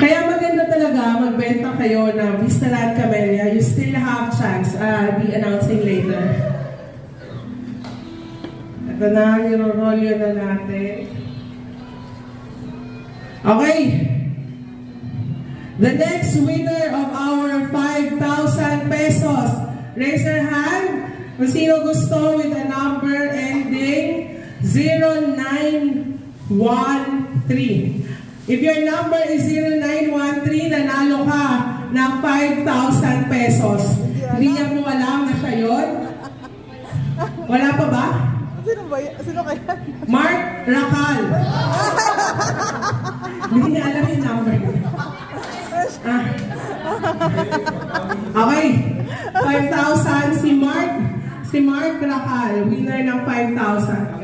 Kaya maganda talaga magbenta kayo ng Vistaland Camellia. You still have chance. I'll be announcing later. Ito na, niro-roll yun na natin. Okay. The next winner of our 5,000 pesos. Raise your hand. Kung sino gusto with a number ending 0913. If your number is 0913, nanalo ka ng 5,000 pesos. Hindi niya mo alam na siya yun? Wala pa ba? Sino ba yan? Sino kaya? Mark Racal. Hindi niya alam yung number. Okay. 5,000 si Mark Racal. Winner ng 5,000.